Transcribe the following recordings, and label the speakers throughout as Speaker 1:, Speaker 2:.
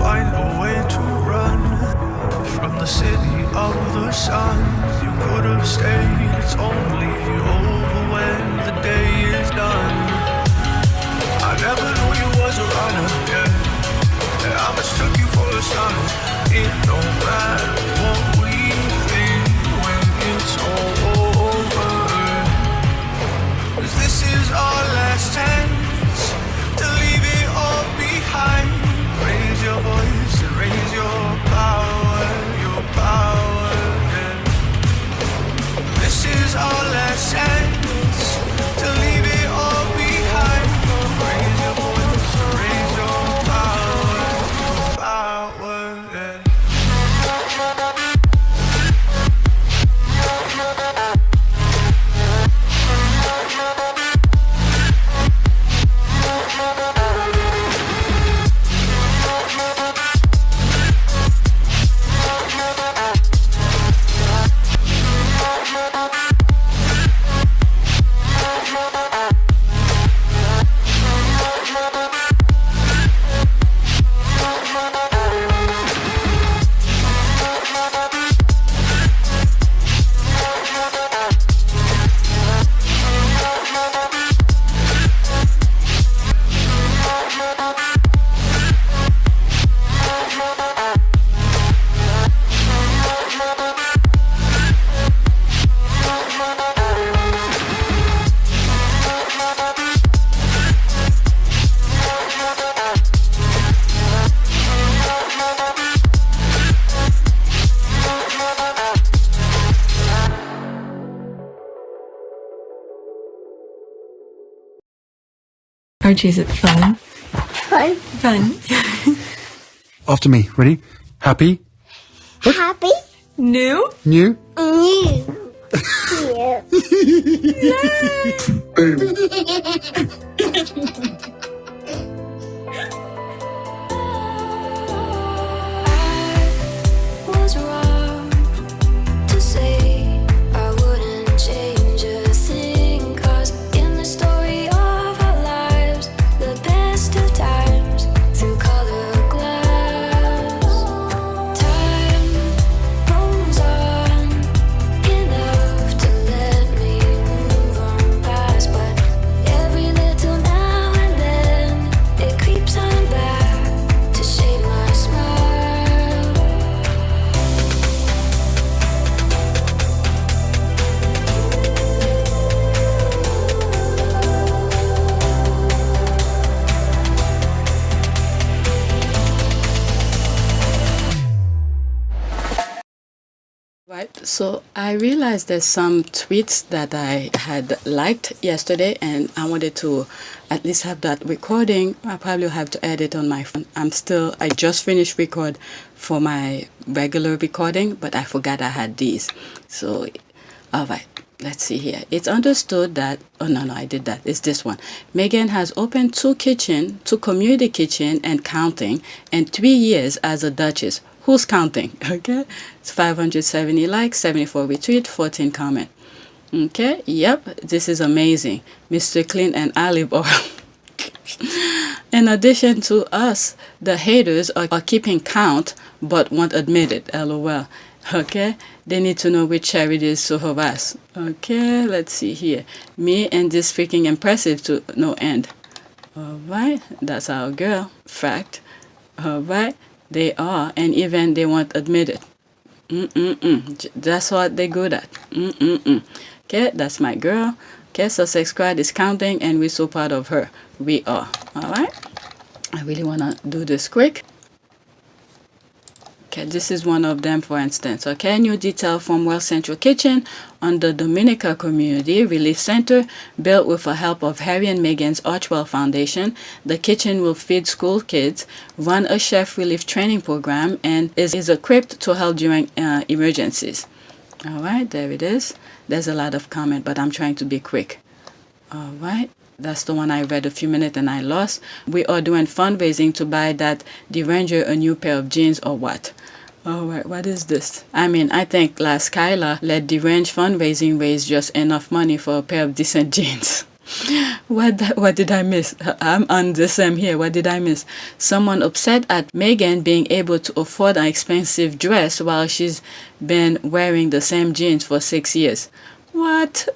Speaker 1: find a way to run from the city of the sun. You could have stayed, it's only over when the day is done. I never knew you was a runner, yeah. I mistook you for a son. It don't matter what we think when it's all over. 'Cause this is our last chance to leave it all behind. Raise your voice and raise your power, yeah. This is our last chance to leave it all behind. Raise your voice and raise your power, yeah.
Speaker 2: Archie, is it fun?
Speaker 3: Fun.
Speaker 2: Fun.
Speaker 4: After me. Ready? Happy?
Speaker 3: Happy.
Speaker 2: New?
Speaker 4: New?
Speaker 3: New.
Speaker 5: Was wrong to say I wouldn't change a thing, 'cause in the story of our lives, the best of times through color glass, time rolls on enough to let me move on past, but every little now and then it creeps on back to shape my smile.
Speaker 6: Right, so I realized there's some tweets that I had liked yesterday, and I wanted to at least have that recording. I probably have to edit on my phone. I just finished record for my regular recording, but I forgot I had these. So, all right, let's see here. It's understood that, oh no, I did that. It's this one. Meghan has opened two community kitchen and counting, and 3 years as a duchess. Who's counting? Okay, it's 570 likes, 74 retweet, 14 comment. Okay, yep, this is amazing. Mr. Clean and olive oil. In addition to us, the haters are keeping count but won't admit it. LOL. Okay, they need to know which charities to harass. Okay, let's see here. Me and this freaking impressive to no end. All right, that's our girl. Fact. All right. They are, and even they won't admit it. That's what they're good at. Okay, that's my girl. Okay, Sussex Squad is counting, and we're so proud of her. We are. All right. I really want to do this quick. Okay, this is one of them, for instance. Okay, new detail from Well Central Kitchen on the Dominica Community Relief Center, built with the help of Harry and Meghan's Archwell Foundation. The kitchen will feed school kids, run a chef relief training program, and is equipped to help during emergencies. All right, there it is. There's a lot of comment, but I'm trying to be quick. All right. That's the one I read a few minutes and I lost. We are doing fundraising to buy that Durrand a new pair of jeans or what? All right, what is this? I mean, I think last Kyla let Durrand fundraising raise just enough money for a pair of decent jeans. What did I miss? I'm on the same here. What did I miss? Someone upset at Megan being able to afford an expensive dress while she's been wearing the same jeans for 6 years. What?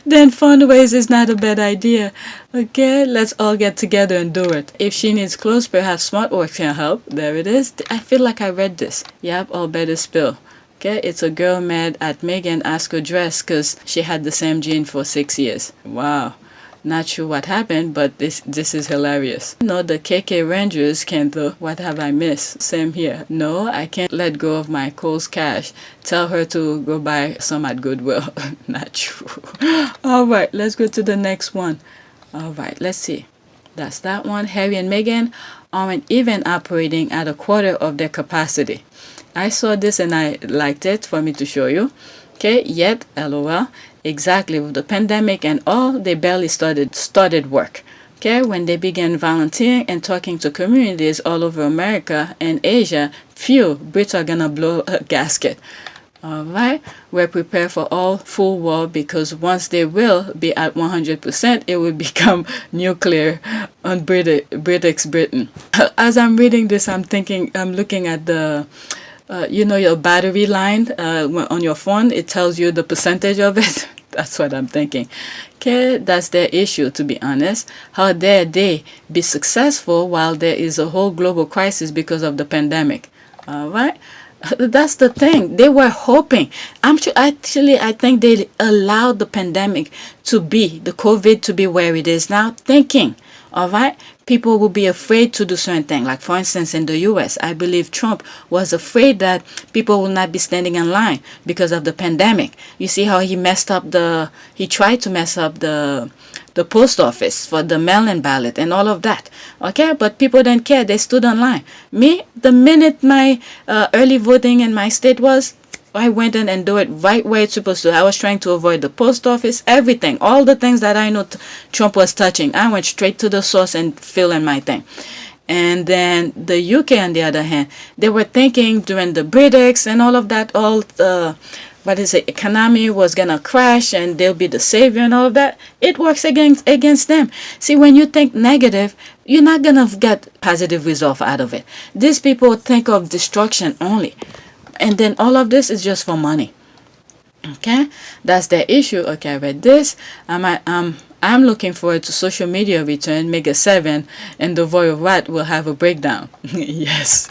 Speaker 6: Then fundraise is not a bad idea. Okay, let's all get together and do it. If she needs clothes, perhaps SmartWorks can help. There it is. I feel like I read this. Yep, all better spill. Okay, it's a girl mad at Megan asked her dress because she had the same jean for 6 years. Wow. Not sure what happened, but this is hilarious. No, the KK Rangers can't though. What have I missed? Same here. No, I can't let go of my Kohl's cash. Tell her to go buy some at Goodwill. Not true. Alright, let's go to the next one. Alright, let's see. That's that one. Harry and Meghan aren't even operating at a quarter of their capacity. I saw this and I liked it for me to show you. Okay, yet, lol, exactly, with the pandemic and all, they barely started work. Okay, when they began volunteering and talking to communities all over America and Asia, phew, Brits are gonna blow a gasket. Alright, we're prepared for all full war because once they will be at 100%, it will become nuclear on British Britain. As I'm reading this, I'm looking at the your battery line on your phone. It tells you the percentage of it. That's what I'm thinking. Okay, that's their issue, to be honest. How dare they be successful while there is a whole global crisis because of the pandemic? All right. That's the thing. They were hoping. I think they allowed the pandemic the COVID to be where it is now, thinking, all right, people will be afraid to do certain things. Like, for instance, in the U.S., I believe Trump was afraid that people will not be standing in line because of the pandemic. You see how he tried to mess up the post office for the mail-in ballot and all of that. Okay, but people didn't care. They stood in line. Me, the minute my early voting in my state was, I went in and do it right where it's supposed to. I was trying to avoid the post office, everything, all the things that I know Trump was touching. I went straight to the source and fill in my thing. And then the UK, on the other hand, they were thinking during the Brexit and all of that, economy was gonna crash and they'll be the savior and all of that. It works against them. See, when you think negative, you're not gonna get positive result out of it. These people think of destruction only. And then all of this is just for money. Okay, that's their issue. Okay, I read this. I'm looking forward to social media return, Mega 7, and the Royal Rat will have a breakdown. Yes.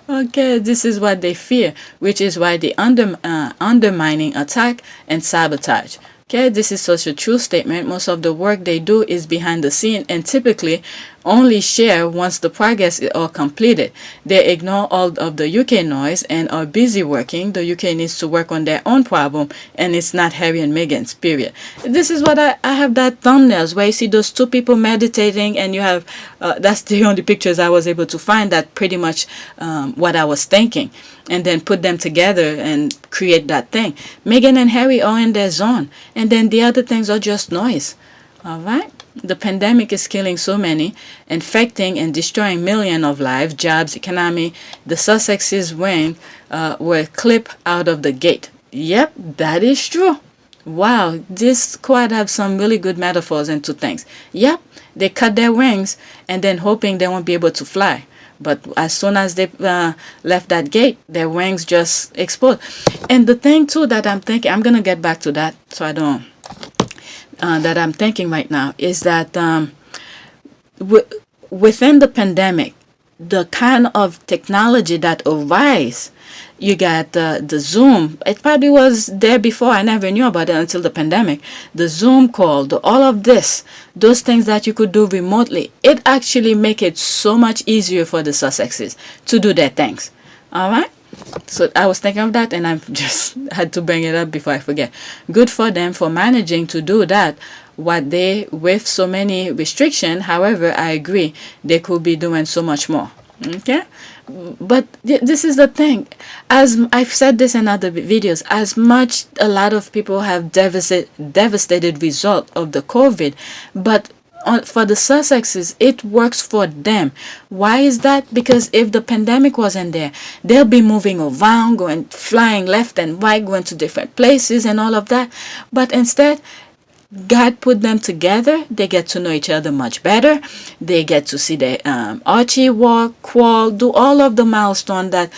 Speaker 6: Okay, this is what they fear, which is why the undermining attack and sabotage. Okay, this is such a true statement. Most of the work they do is behind the scene and typically only share once the progress is all completed. They ignore all of the UK noise and are busy working. The UK needs to work on their own problem, and it's not Harry and Meghan's, period. This is what I have that thumbnails where you see those two people meditating, and you have that's the only pictures I was able to find that pretty much what I was thinking, and then put them together and create that thing. Meghan and Harry are in their zone, and then the other things are just noise. All right. The pandemic is killing so many, infecting and destroying millions of lives, jobs, economy. The Sussex's wing were clipped out of the gate. Yep, that is true. Wow, this quad have some really good metaphors into things. Yep, they cut their wings and then hoping they won't be able to fly. But as soon as they left that gate, their wings just explode. And the thing too that I'm thinking, I'm going to get back to that so I don't... that I'm thinking right now is that within the pandemic, the kind of technology that arise, you got the Zoom. It probably was there before. I never knew about it until the pandemic. The Zoom call, all of this, those things that you could do remotely, it actually make it so much easier for the Sussexes to do their things. All right. So I was thinking of that and I just had to bring it up before I forget. Good for them for managing to do that. With so many restrictions, however, I agree, they could be doing so much more. Okay? But this is the thing. As I've said this in other videos, as much a lot of people have devastated result of the COVID, but for the Sussexes, it works for them. Why is that? Because if the pandemic wasn't there, they'll be moving around, flying left and right, going to different places and all of that. But instead, God put them together. They get to know each other much better. They get to see the Archie walk, crawl, do all of the milestone that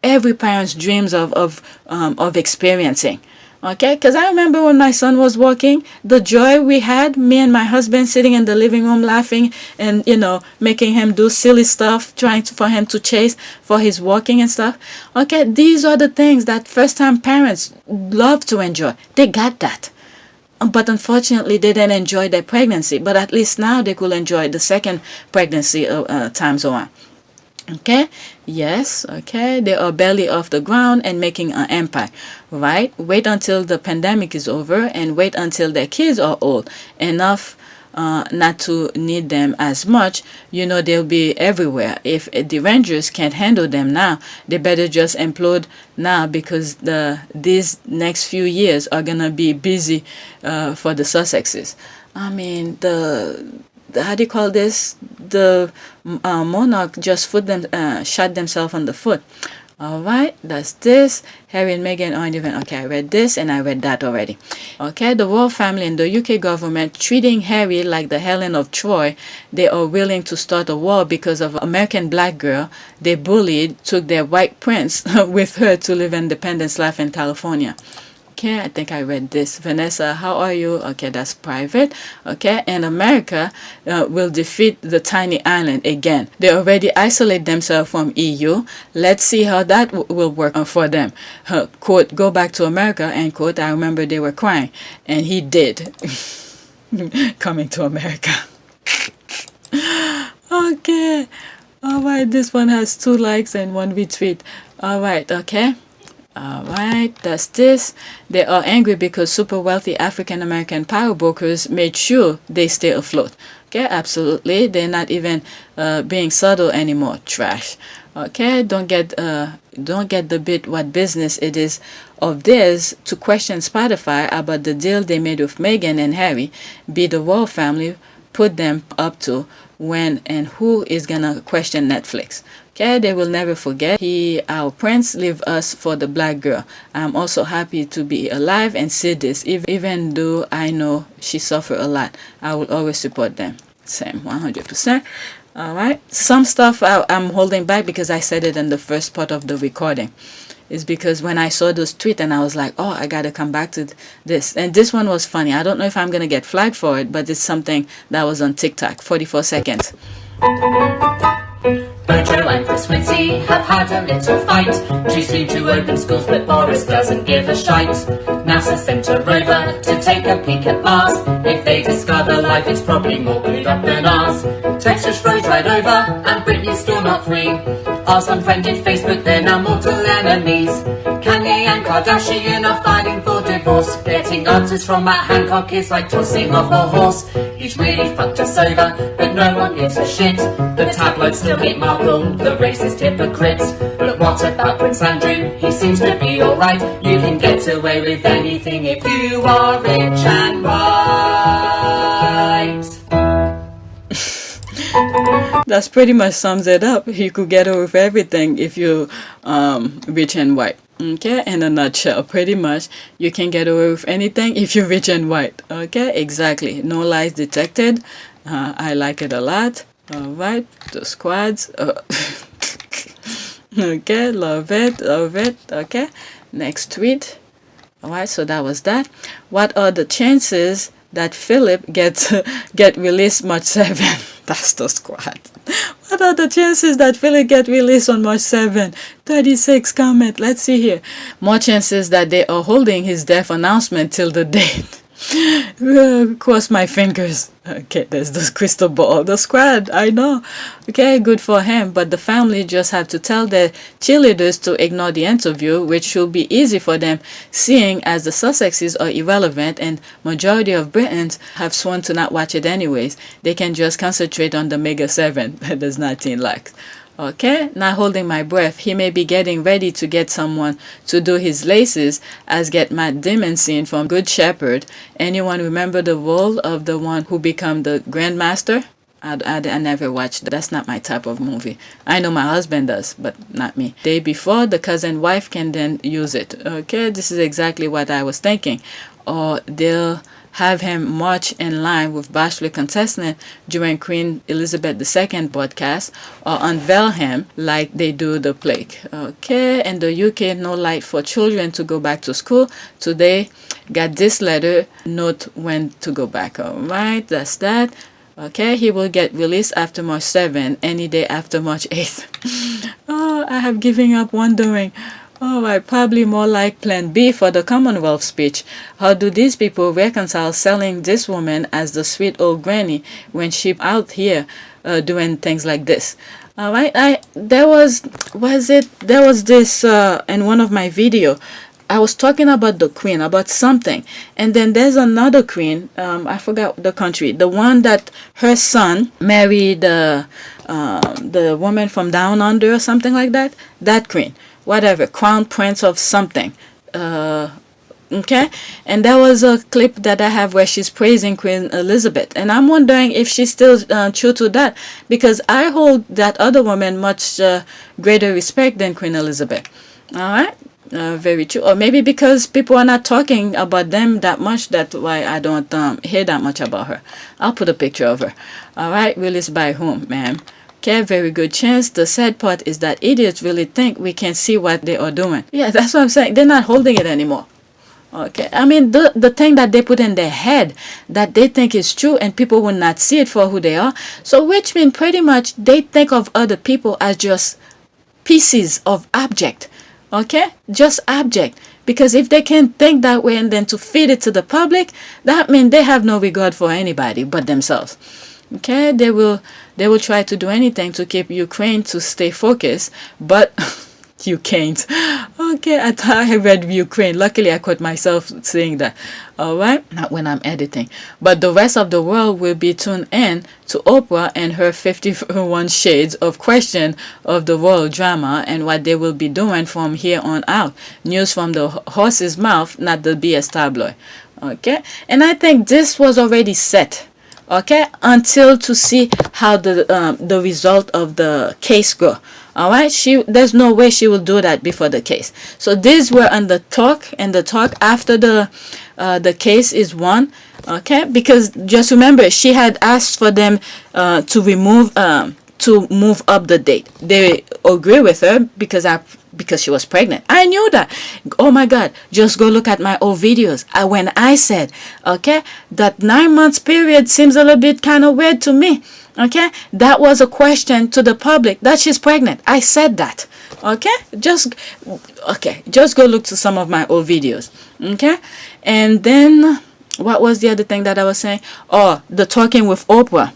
Speaker 6: every parent's dreams of experiencing. Okay, because I remember when my son was walking, the joy we had, me and my husband sitting in the living room laughing and, making him do silly stuff, for him to chase for his walking and stuff. Okay, these are the things that first-time parents love to enjoy. They got that. But unfortunately, they didn't enjoy their pregnancy. But at least now they could enjoy the second pregnancy times around. Okay, yes, okay, they are barely off the ground and making an empire, right? Wait until the pandemic is over and wait until their kids are old enough not to need them as much. They'll be everywhere. If the Rangers can't handle them now, they better just implode now, because these next few years are gonna be busy for the Sussexes. I mean, how do you call this? The monarch just shot themselves on the foot. All right, that's this. Harry and Meghan aren't even... Okay, I read this and I read that already. Okay, the royal family and the UK government treating Harry like the Helen of Troy. They are willing to start a war because of an American black girl they bullied, took their white prince with her to live independence life in California. Okay, I think I read this. Vanessa, how are you? Okay, that's private. Okay, and America will defeat the tiny island again. They already isolate themselves from EU. Let's see how that will work for them. Quote, go back to America, end quote. I remember they were crying. And he did. Coming to America. Okay. All right, this one has 2 likes and 1 retweet. All right, okay. Alright, that's this. They are angry because super wealthy African American power brokers made sure they stay afloat. Okay, absolutely. They're not even being subtle anymore. Trash. Okay, don't get the bit what business it is of theirs to question Spotify about the deal they made with Meghan and Harry, be the royal family put them up to, when and who is gonna question Netflix. Okay, they will never forget. Our prince, leave us for the black girl. I'm also happy to be alive and see this, even though I know she suffered a lot. I will always support them. Same, 100%. All right. Some stuff I'm holding back because I said it in the first part of the recording. It's because when I saw those tweets and I was like, oh, I got to come back to this. And this one was funny. I don't know if I'm going to get flagged for it, but it's something that was on TikTok. 44 seconds.
Speaker 7: Bojo and Chris Whitty have had a little fight. Due to open schools, but Boris doesn't give a shite. NASA sent a rover to take a peek at Mars. If they discover life, it's probably more glued up than ours. Texas rode right over, and Britney's still not free. Ours unfriended Facebook, they're now mortal enemies. Kanye and Kardashian are fighting for divorce. Getting answers from Matt Hancock is like tossing off a horse. He's really fucked us over, but no one gives a shit. The tabloids still hate Markle, the racist hypocrites. But what about Prince Andrew? He seems to be alright. You can get away with anything if you are rich and white.
Speaker 6: That's pretty much sums it up. You could get away with everything if you're rich and white. Okay, in a nutshell, pretty much you can get away with anything if you're rich and white. Okay, exactly. No lies detected. I like it a lot. All right, the squads. Okay, love it, love it. Okay, next tweet. All right, so that was that. What are the chances that Philip get released March 7? That's the squad. What are the chances that Philip get released on March 7? 36 comment. Let's see here. More chances that they are holding his death announcement till the date. Cross my fingers. Okay, there's this crystal ball. The squad, I know. Okay, good for him. But the family just have to tell their cheerleaders to ignore the interview, which should be easy for them, seeing as the Sussexes are irrelevant and majority of Britons have sworn to not watch it anyways. They can just concentrate on the Mega 7. There's 19 likes. Okay, not holding my breath. He may be getting ready to get someone to do his laces, as get Matt Damon scene from Good Shepherd. Anyone remember the role of the one who become the Grandmaster? I never watched that. That's not my type of movie. I know my husband does, but not me. Day before, the cousin wife can then use it. Okay, this is exactly what I was thinking. Or they'll have him march in line with bachelor contestant during Queen Elizabeth II broadcast, or unveil him like they do the plague. Okay, in the UK, no light for children to go back to school. Today, got this letter, note when to go back. All right, that's that. Okay, he will get released after March 7, any day after March 8th. Oh, I have given up wondering. Oh, I probably more like Plan B for the Commonwealth speech. How do these people reconcile selling this woman as the sweet old granny when she out here doing things like this? All right, there was this in one of my video. I was talking about the queen, about something, and then there's another queen. I forgot the country. The one that her son married the woman from down under or something like that. That queen, whatever, crown prince of something. Okay, and there was a clip that I have where she's praising Queen Elizabeth, and I'm wondering if she's still true to that, because I hold that other woman much greater respect than Queen Elizabeth. All right. Very true. Or maybe because people are not talking about them that much, that's why I don't hear that much about her. I'll put a picture of her. All right, released by whom, ma'am? Okay, very good chance. The sad part is that idiots really think we can see what they are doing. Yeah, that's what I'm saying. They're not holding it anymore. Okay, I mean, the thing that they put in their head that they think is true, and people will not see it for who they are. So which means pretty much they think of other people as just pieces of object. Okay, just object, because if they can think that way and then to feed it to the public, that means they have no regard for anybody but themselves. Okay, they will try to do anything to keep Ukraine to stay focused, but you can't. Okay, I thought I read Ukraine. Luckily, I caught myself saying that. All right, not when I'm editing. But the rest of the world will be tuned in to Oprah and her 51 shades of question of the royal drama and what they will be doing from here on out. News from the horse's mouth, not the BS tabloid. Okay, and I think this was already set. Okay, until to see how the result of the case go. All right, there's no way she will do that before the case. So these were on the talk, and the talk after the case is won. Okay, because just remember, she had asked for them to move up the date. They agree with her because she was pregnant. I knew that. Oh my God, just go look at my old videos. When I said, okay, that 9 months period seems a little bit kind of weird to me. Okay, that was a question to the public that she's pregnant. I said that. Okay, just go look to some of my old videos. Okay, and then what was the other thing that I was saying? Oh, the talking with Oprah.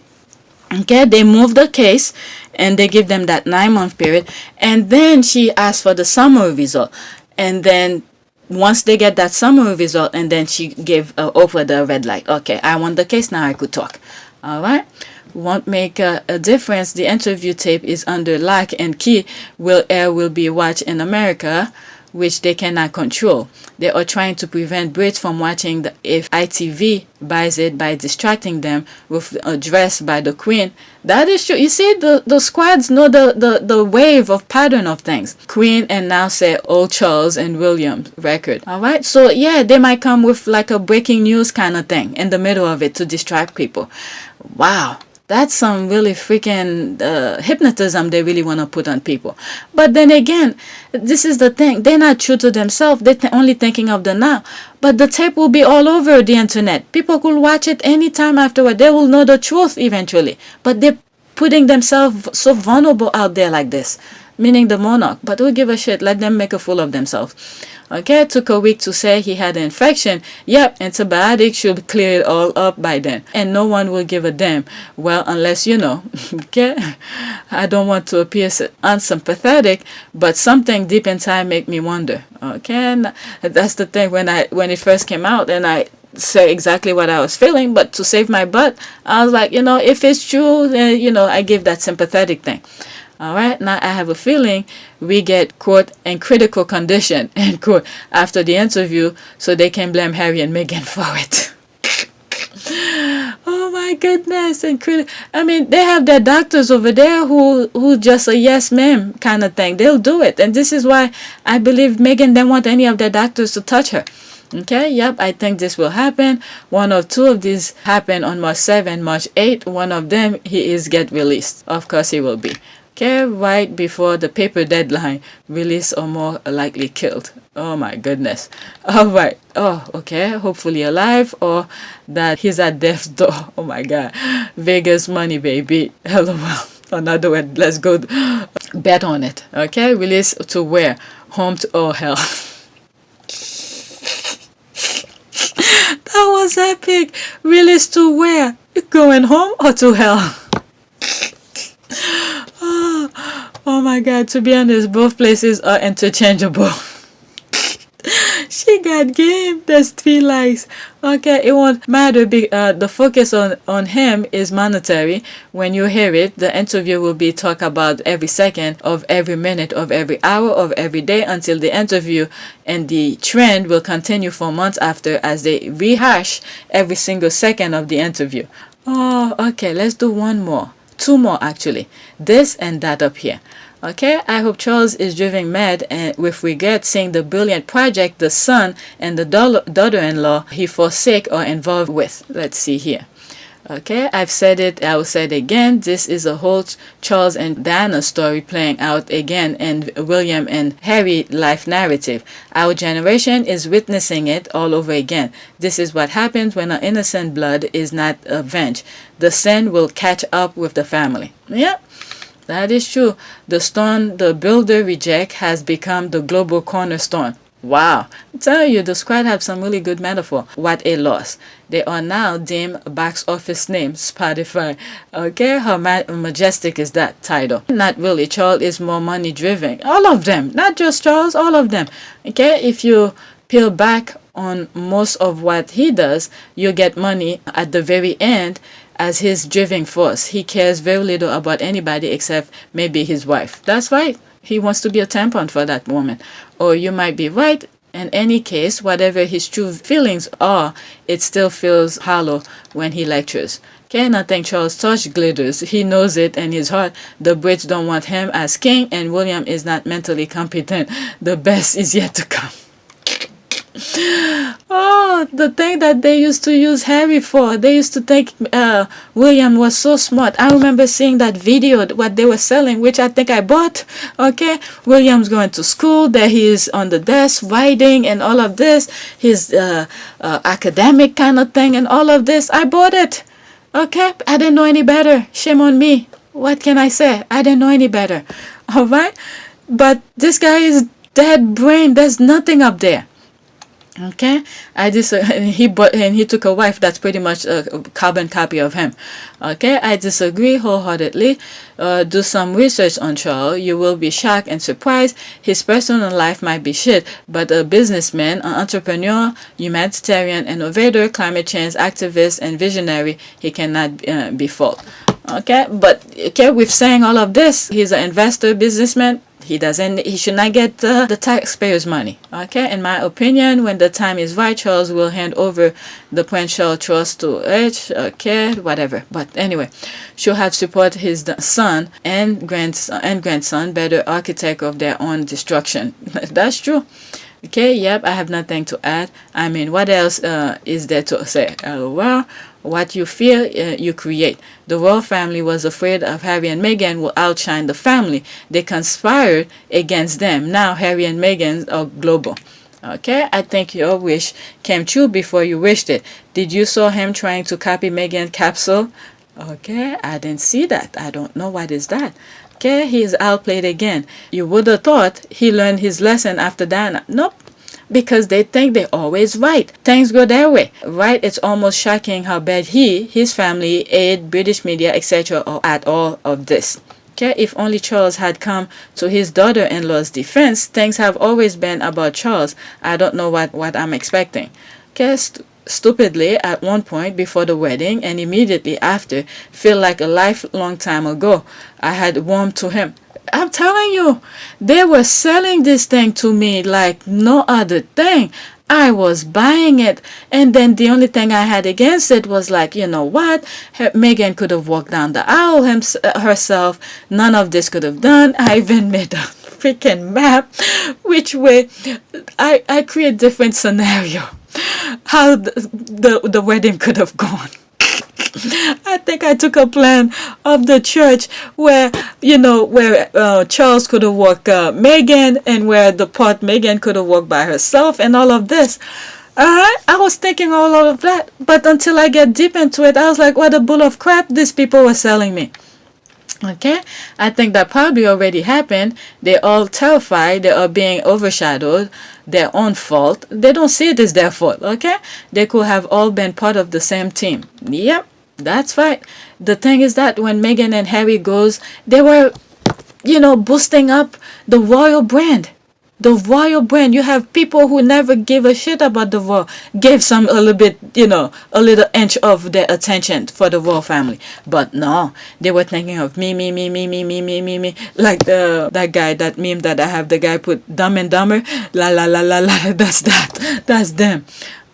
Speaker 6: Okay, they moved the case and they give them that 9-month period, and then she asked for the summary result, and then once they get that summary result, and then she gave Oprah the red light. Okay, I won the case, now I could talk. All right, won't make a difference. The interview tape is under lock and key. Will be watched in America, which they cannot control. They are trying to prevent Brits from watching if ITV buys it by distracting them with a dress by the Queen. That is true. You see, the squads know the wave of pattern of things. Queen, and now say old Charles and William record. All right, so yeah, they might come with like a breaking news kind of thing in the middle of it to distract people. Wow. That's some really freaking hypnotism they really want to put on people. But then again, this is the thing. They're not true to themselves. They're only thinking of the now. But the tape will be all over the internet. People could watch it anytime afterward. They will know the truth eventually. But they're putting themselves so vulnerable out there like this. Meaning the monarch. But who give a shit? Let them make a fool of themselves. Okay, it took a week to say he had an infection. Yep, antibiotics should clear it all up by then. And no one will give a damn. Well, unless you know. Okay? I don't want to appear unsympathetic, but something deep inside make me wonder. Okay? And that's the thing when it first came out and I say exactly what I was feeling, but to save my butt, I was like, if it's true, then, I give that sympathetic thing. All right, now I have a feeling we get, quote, in critical condition, end quote, after the interview, so they can blame Harry and Meghan for it. Oh my goodness, I mean, they have their doctors over there who just a yes ma'am kind of thing. They'll do it, and this is why I believe Meghan didn't want any of their doctors to touch her. Okay, yep, I think this will happen. One or two of these happen on March 7, March 8. One of them, he is get released. Of course he will be. Okay, right before the paper deadline, released or more likely killed. Oh my goodness. All right. Oh, okay. Hopefully alive, or that he's at death's door. Oh my God. Vegas money, baby. LOL. Another word. Let's go bet on it. Okay, release to where? Home to hell. That was epic. Release to where? Going home or to hell? Oh my God, to be honest, both places are interchangeable. She got game. There's 3 likes. Okay, it won't matter. The focus on him is monetary. When you hear it, the interview will be talked about every second of every minute of every hour of every day until the interview, and the trend will continue for months after as they rehash every single second of the interview. Oh, okay, let's do one more. 2 more actually. This and that up here. Okay, I hope Charles is driven mad and with regret seeing the brilliant project the son and the daughter-in-law he forsake are involved with. Let's see here. Okay, I've said it, I will say it again. This is a whole Charles and Diana story playing out again in William and Harry life narrative. Our generation is witnessing it all over again. This is what happens when an innocent blood is not avenged. The sin will catch up with the family. Yeah. That is true. The stone the builder reject has become the global cornerstone. Wow. I tell you, the squad have some really good metaphor. What a loss. They are now deemed box office name, Spotify. Okay, how majestic is that title? Not really. Charles is more money driven. All of them. Not just Charles, all of them. Okay, if you peel back on most of what he does, you get money at the very end as his driving force. He cares very little about anybody except maybe his wife. That's right. He wants to be a tampon for that woman. Or you might be right. In any case, whatever his true feelings are, it still feels hollow when he lectures. Okay, nothing Charles touch glitters. He knows it in his heart. The Brits don't want him as king, and William is not mentally competent. The best is yet to come. Oh, the thing that they used to use Harry for. They used to think William was so smart. I remember seeing that video, what they were selling, which I think I bought. Okay, William's going to school, there he is on the desk writing and all of this. His academic kind of thing and all of this. I bought it. Okay, I didn't know any better. Shame on me. What can I say? I didn't know any better. All right, but this guy is dead brain. There's nothing up there. Okay, he took a wife that's pretty much a carbon copy of him. Okay, I disagree wholeheartedly. Do some research on Charles. You will be shocked and surprised. His personal life might be shit, but a businessman, an entrepreneur, humanitarian innovator, climate change activist, and visionary, he cannot be fault. Okay, but okay, with saying all of this, he's an investor, businessman. He should not get the taxpayers' money. Okay, in my opinion, when the time is right, Charles will hand over the Prince Charles Trust to H. Okay, whatever. But anyway, she'll have support his son and grandson, better architect of their own destruction. That's true. Okay, yep, I have nothing to add. I mean, what else is there to say? Well, what you fear, you create. The royal family was afraid of Harry and Meghan will outshine the family. They conspired against them. Now Harry and Meghan are global. Okay, I think your wish came true before you wished it. Did you saw him trying to copy Meghan's capsule? Okay, I didn't see that. I don't know what is that. Okay, he's outplayed again. You would have thought he learned his lesson after Diana. Nope. Because they think they're always right. Things go their way. Right? It's almost shocking how bad his family, aid, British media, etc. are at all of this. Okay, if only Charles had come to his daughter-in-law's defense. Things have always been about Charles. I don't know what I'm expecting. Okay, stupidly at one point before the wedding and immediately after, feel like a lifelong time ago, I had warmed to him. I'm telling you, they were selling this thing to me like no other thing. I was buying it, and then the only thing I had against it was like, you know what, Meghan could have walked down the aisle herself. None of this could have done. I even made a freaking map which way I create different scenario. how the wedding could have gone. I think I took a plan of the church where, where Charles could have walked Megan, and where the part Megan could have walked by herself, and all of this. Alright, I was thinking all of that, but until I get deep into it, I was like, what a bull of crap these people were selling me. Okay, I think that probably already happened. They're all terrified. They are being overshadowed. Their own fault. They don't see it as their fault. Okay, they could have all been part of the same team. Yep, that's right. The thing is that when Meghan and Harry goes, they were, boosting up the royal brand. The royal brand. You have people who never give a shit about the royal, gave a little bit, a little inch of their attention for the royal family. But no, they were thinking of me. Like that guy, that meme that I have, the guy put Dumb and Dumber, la la la la la. That's them.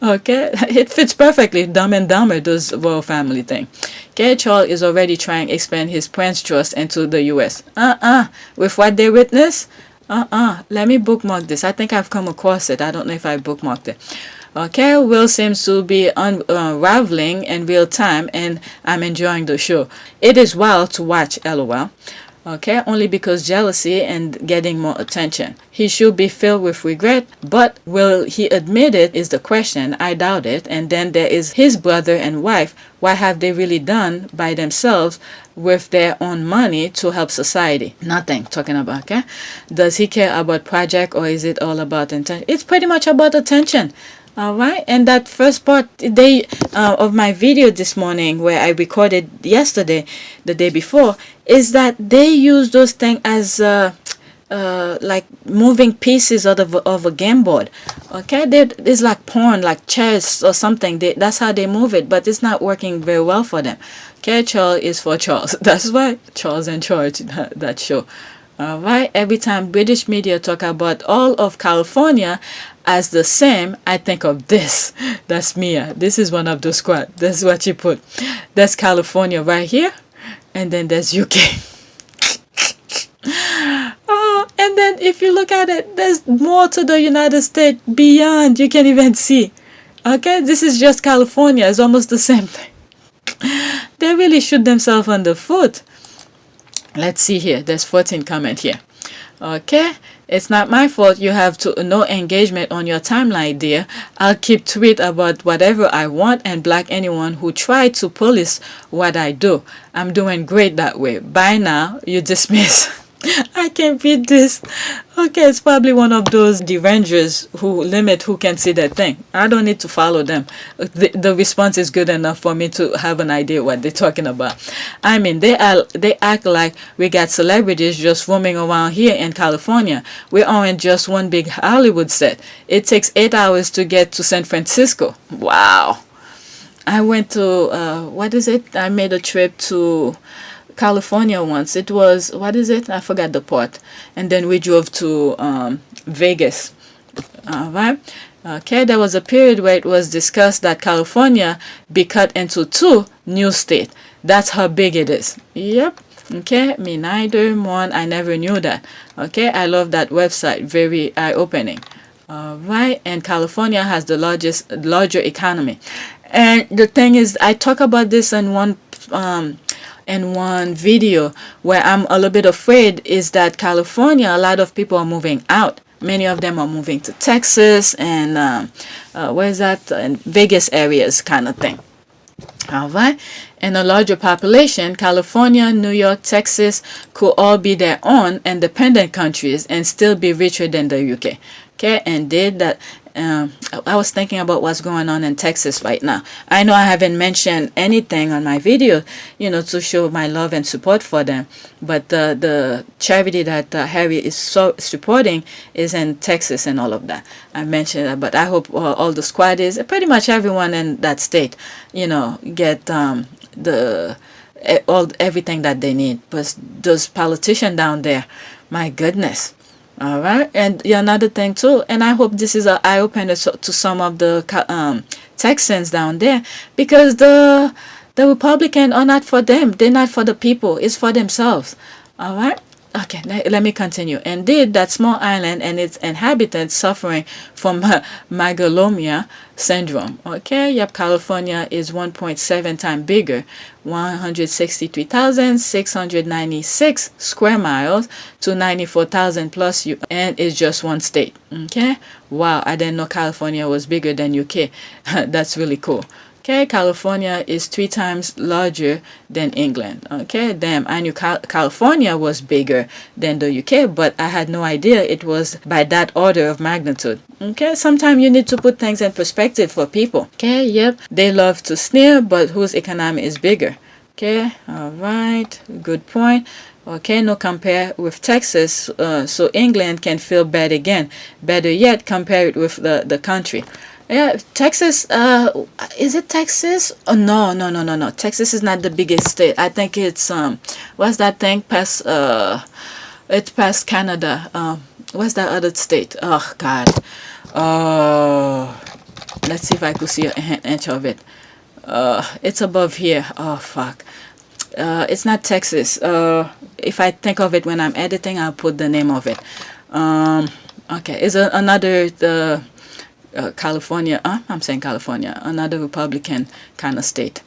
Speaker 6: Okay, it fits perfectly. Dumb and Dumber does royal family thing. Okay, Charles is already trying to expand his Prince Trust into the U.S. With what they witness. Let me bookmark this. I think I've come across it. I don't know if I bookmarked it. Okay, Will seems to be unraveling in real time, and I'm enjoying the show. It is wild to watch, lol. Okay, only because jealousy and getting more attention. He should be filled with regret, but will he admit it is the question. I doubt it. And then there is his brother and wife. What have they really done by themselves with their own money to help society? Nothing. Talking about, okay? Does he care about project, or is it all about intention? It's pretty much about attention. All right, and that first part of my video this morning, where I recorded yesterday, the day before, is that they use those things as like moving pieces out of a game board. Okay, it's like porn, like chess or something. That's how they move it, but it's not working very well for them. Okay, Charles is for Charles. That's why Charles in Charge, that show. All right, every time British media talk about all of California as the same, I think of this. That's Mia. This is one of the squad. That's what she put. That's California right here, and then there's UK. And then if you look at it, there's more to the United States beyond. You can't even see. Okay, this is just California. It's almost the same thing. They really shoot themselves on the foot. Let's see here. There's 14 comment here. Okay, it's not my fault you have no engagement on your timeline, dear. I'll keep tweet about whatever I want and block anyone who tried to police what I do. I'm doing great that way. Bye now. You dismiss. I can't read this. Okay, it's probably one of those derangers who limit who can see that thing. I don't need to follow them. The response is good enough for me to have an idea what they're talking about. I mean, they act like we got celebrities just roaming around here in California. We aren't just one big Hollywood set. It takes 8 hours to get to San Francisco. Wow. I went to, what is it? I made a trip to California once. It was, what is it? I forgot the port. And then we drove to Vegas. All right. Okay, there was a period where it was discussed that California be cut into 2 new states. That's how big it is. Yep. Okay, me neither. One, I never knew that. Okay, I love that website. Very eye-opening. All right, and California has the larger economy. And the thing is, I talk about this in one video where I'm a little bit afraid is that California, a lot of people are moving out. Many of them are moving to Texas and where's that? And Vegas areas kind of thing. All right. And a larger population, California, New York, Texas could all be their own independent countries and still be richer than the UK. Okay. And did that. I was thinking about what's going on in Texas right now. I know I haven't mentioned anything on my video, to show my love and support for them. But the charity that Harry is so supporting is in Texas and all of that. I mentioned that, but I hope all the squad is, pretty much everyone in that state, get everything that they need. But those politicians down there, my goodness. All right, and another thing too, and I hope this is an eye-opener to some of the Texans down there, because the Republicans are not for them. They're not for the people. It's for themselves. All right. Okay, let me continue. Indeed, that small island and its inhabitants suffering from megalomia syndrome. Okay, yep, California is 1.7 times bigger, 163,696 square miles to 94,000 plus, and is just one state. Okay, wow, I didn't know California was bigger than UK. That's really cool. Okay, California is 3 times larger than England. Okay, damn, I knew California was bigger than the UK, but I had no idea it was by that order of magnitude. Okay, sometimes you need to put things in perspective for people. Okay, yep, they love to sneer, but whose economy is bigger? Okay, all right, good point. Okay, no compare with Texas, so England can feel bad again. Better yet, compare it with the country. Yeah, Texas, is it Texas? Oh, no. Texas is not the biggest state. I think it's, what's that thing past, it's past Canada. What's that other state? Oh, God. Let's see if I could see an inch of it. It's above here. Oh, fuck. It's not Texas. If I think of it when I'm editing, I'll put the name of it. Okay, it's another, California, I'm saying California, another Republican kind of state.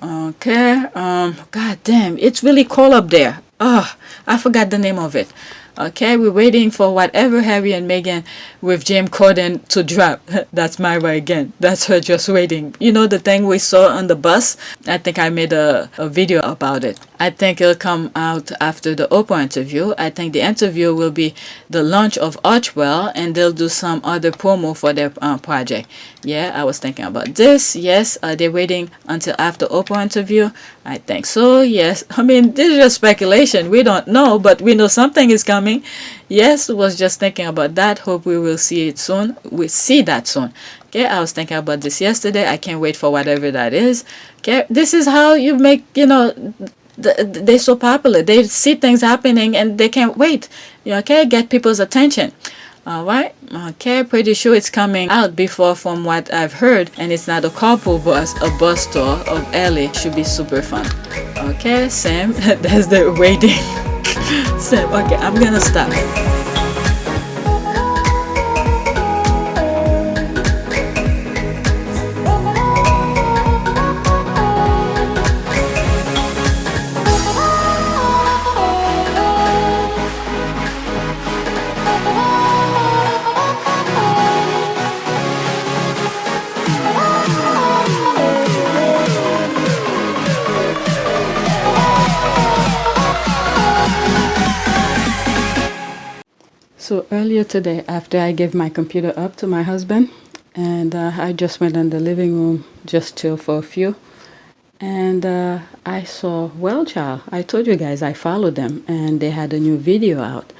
Speaker 6: Okay, god damn, it's really cold up there. Oh, I forgot the name of it. Okay, we're waiting for whatever Harry and Meghan with James Corden to drop. That's Myra again. That's her just waiting. You know the thing we saw on the bus? I think I made a video about it. I think it'll come out after the Oprah interview. I think the interview will be the launch of Archwell, and they'll do some other promo for their project. Yeah, I was thinking about this. Yes, they're waiting until after Oprah interview. I think so. Yes, I mean, this is just speculation. We don't know, but we know something is coming. Yes, was just thinking about that. Hope we will see it soon. We see that soon. Okay, I was thinking about this yesterday. I can't wait for whatever that is. Okay, this is how you make, they're so popular. They see things happening and they can't wait. Okay, get people's attention. All right. Okay, pretty sure it's coming out before from what I've heard, and it's not a carpool bus, a bus tour of LA. Should be super fun. Okay, Sam, that's the waiting. Sam, okay, I'm gonna stop. So earlier today, after I gave my computer up to my husband, and I just went in the living room, just chill for a few, and I saw Well Child. I told you guys I followed them, and they had a new video out.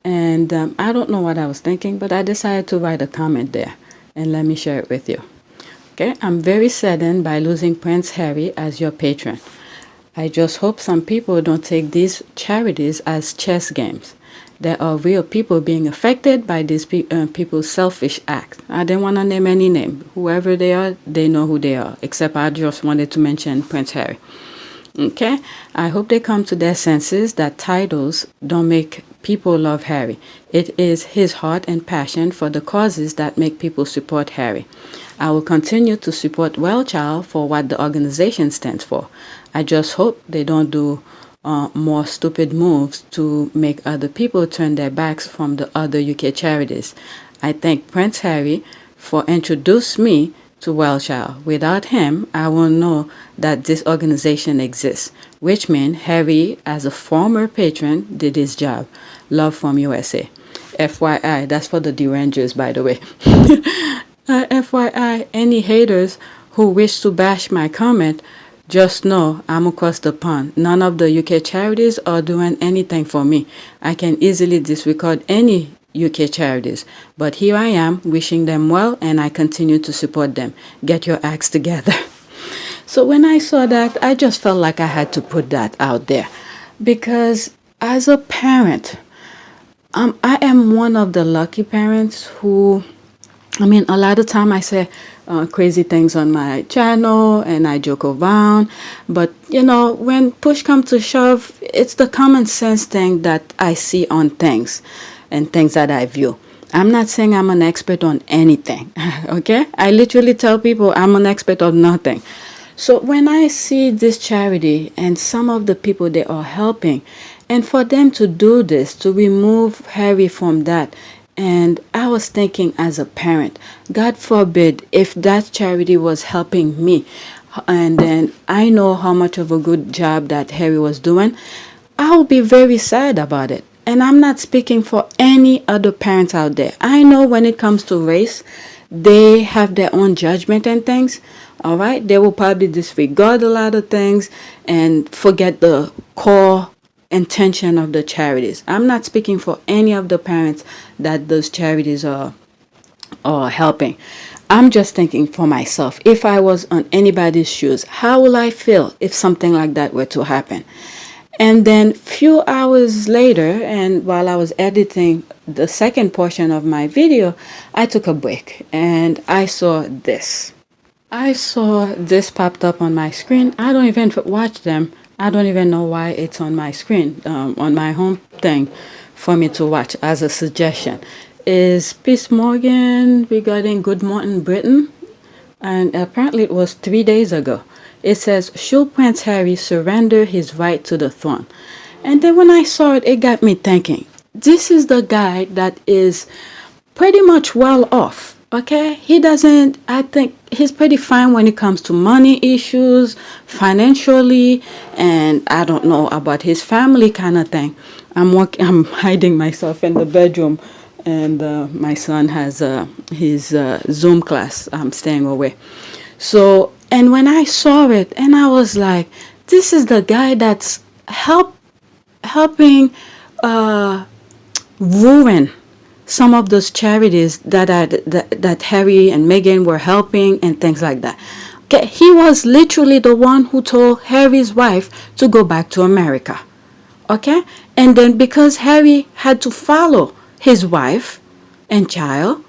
Speaker 6: And I don't know what I was thinking, but I decided to write a comment there, and let me share it with you. Okay, I'm very saddened by losing Prince Harry as your patron. I just hope some people don't take these charities as chess games. There are real people being affected by these people's selfish acts. I didn't want to name any name. Whoever they are, they know who they are, except I just wanted to mention Prince Harry. Okay? I hope they come to their senses that titles don't make people love Harry. It is his heart and passion for the causes that make people support Harry. I will continue to support Well Child for what the organization stands for. I just hope they don't do more stupid moves to make other people turn their backs from the other UK charities. I thank Prince Harry for introducing me to Well Child. Without him, I won't know that this organization exists, which means Harry, as a former patron, did his job. Love from USA. FYI, that's for the Durrangers, by the way. FYI, any haters who wish to bash my comment, just know I'm across the pond. None of the UK charities are doing anything for me. I can easily disregard any UK charities. But here I am, wishing them well, and I continue to support them. Get your acts together. So when I saw that, I just felt like I had to put that out there. Because as a parent, I am one of the lucky parents who, a lot of time I say, crazy things on my channel and I joke around. But, when push comes to shove, it's the common sense thing that I see on things and things that I view. I'm not saying I'm an expert on anything, okay? I literally tell people I'm an expert on nothing. So when I see this charity and some of the people they are helping, and for them to do this, to remove Harry from that, and I was thinking as a parent, God forbid if that charity was helping me, and then I know how much of a good job that Harry was doing, I will be very sad about it. And I'm not speaking for any other parents out there. I know when it comes to race, they have their own judgment and things. All right, they will probably disregard a lot of things and forget the core intention of the charities. I'm not speaking for any of the parents that those charities are helping. I'm just thinking for myself. If I was on anybody's shoes, how will I feel if something like that were to happen? And then few hours later, and while I was editing the second portion of my video, I took a break and I saw this. I saw this popped up on my screen. I don't even watch them. I don't even know why it's on my screen, on my home thing for me to watch as a suggestion. Is Piers Morgan regarding Good Morning Britain? And apparently it was 3 days ago. It says, should Prince Harry surrender his right to the throne? And then when I saw it, it got me thinking, this is the guy that is pretty much well off. Okay, I think he's pretty fine when it comes to money issues, financially, and I don't know about his family kind of thing. I'm hiding myself in the bedroom, and my son has his Zoom class. I'm staying away. So, and when I saw it, and I was like, this is the guy that's helping ruin some of those charities that Harry and Meghan were helping and things like that. Okay, he was literally the one who told Harry's wife to go back to America. Okay, and then because Harry had to follow his wife and child,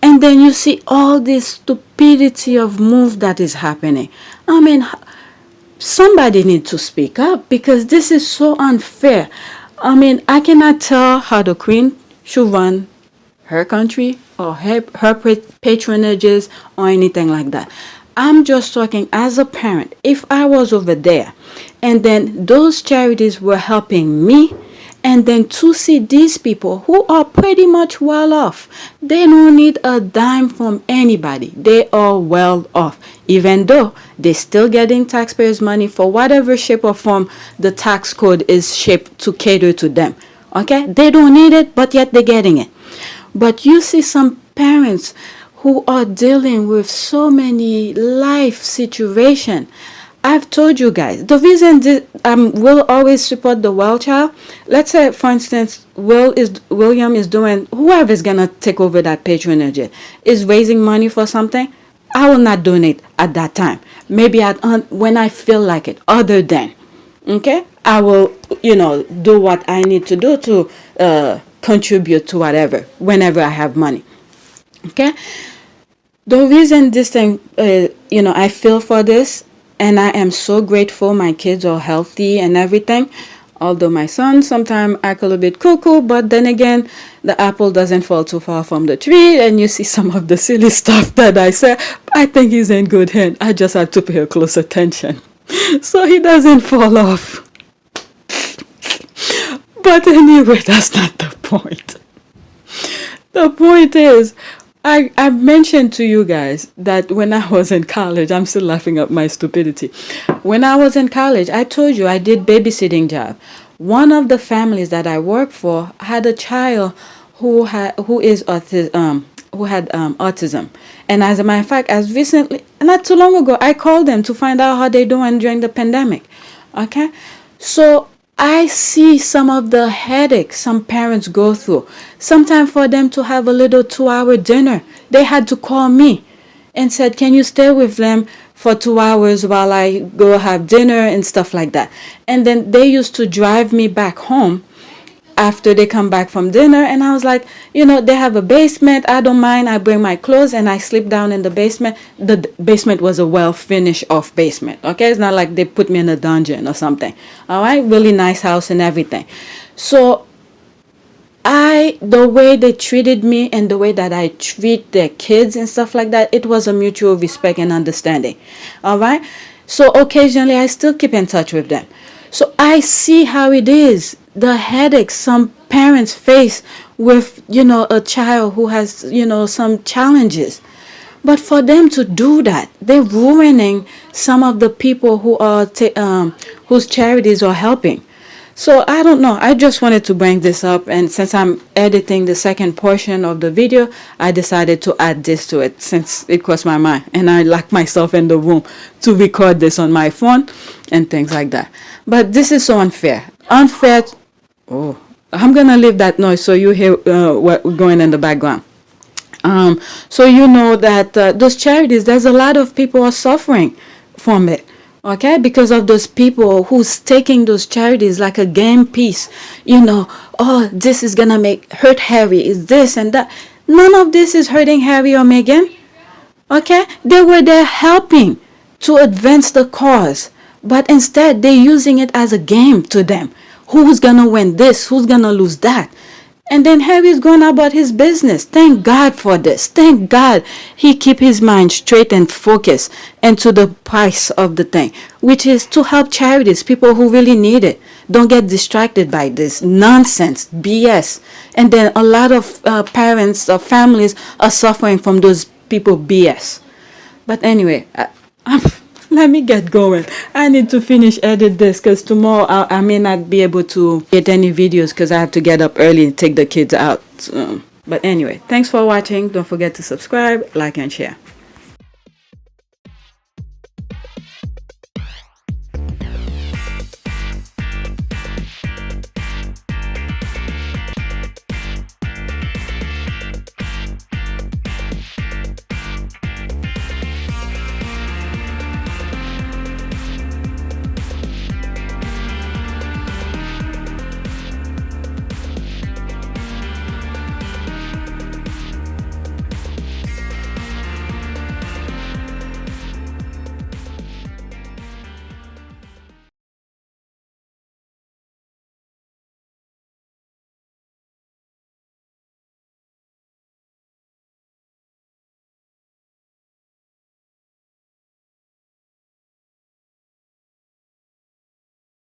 Speaker 6: and then you see all this stupidity of move that is happening. I mean, somebody needs to speak up because this is so unfair. I mean, I cannot tell how the Queen should run her country or her patronages or anything like that. I'm just talking as a parent. If I was over there and then those charities were helping me, and then to see these people who are pretty much well off, they don't need a dime from anybody. They are well off, even though they're still getting taxpayers' money for whatever shape or form the tax code is shaped to cater to them. Okay, they don't need it, but yet they're getting it. But you see some parents who are dealing with so many life situations. I've told you guys, the reason will always support the well child. Let's say, for instance, William is doing, whoever is going to take over that patronage is raising money for something. I will not donate at that time. Maybe when I feel like it, other than, okay, I will, do what I need to do to contribute to whatever, whenever I have money. Okay. The reason this thing, I feel for this, and I am so grateful my kids are healthy and everything. Although my son sometimes act a little bit cuckoo, but then again, the apple doesn't fall too far from the tree. And you see some of the silly stuff that I say. I think he's in good hands. I just have to pay close attention so he doesn't fall off. But anyway, that's not the point. The point is, I mentioned to you guys that when I was in college, I'm still laughing at my stupidity. When I was in college, I told you I did babysitting job. One of the families that I worked for had a child who had autism. And as a matter of fact, as recently, not too long ago, I called them to find out how they're doing during the pandemic. Okay, so I see some of the headaches some parents go through. Sometimes for them to have a little 2-hour dinner, they had to call me and said, can you stay with them for 2 hours while I go have dinner and stuff like that. And then they used to drive me back home. after they come back from dinner, and I was like, they have a basement. I don't mind. I bring my clothes and I sleep down in the basement. The basement was a well finished off basement. Okay, it's not like they put me in a dungeon or something. All right, really nice house and everything. So the way they treated me and the way that I treat their kids and stuff like that, it was a mutual respect and understanding. All right. So occasionally I still keep in touch with them. So I see how it is, the headaches some parents face with, a child who has, some challenges. But for them to do that, they're ruining some of the people who are whose charities are helping. So I don't know. I just wanted to bring this up, and since I'm editing the second portion of the video, I decided to add this to it since it crossed my mind, and I locked myself in the room to record this on my phone and things like that. But this is so unfair. Unfair. Oh, I'm gonna leave that noise so you hear what going in the background. So you know that those charities, there's a lot of people are suffering from it. Okay, because of those people who's taking those charities like a game piece, oh, this is gonna hurt Harry, is this and that. None of this is hurting Harry or Meghan. Okay, they were there helping to advance the cause, but instead they're using it as a game to them. Who's gonna win this? Who's gonna lose that? And then Harry's going about his business. Thank God for this. Thank God he keep his mind straight and focused and to the price of the thing, which is to help charities, people who really need it. Don't get distracted by this nonsense, BS. And then a lot of parents or families are suffering from those people BS. But anyway, let me get going. I need to finish edit this because tomorrow I may not be able to get any videos because I have to get up early and take the kids out. But anyway, thanks for watching. Don't forget to subscribe, like, and share.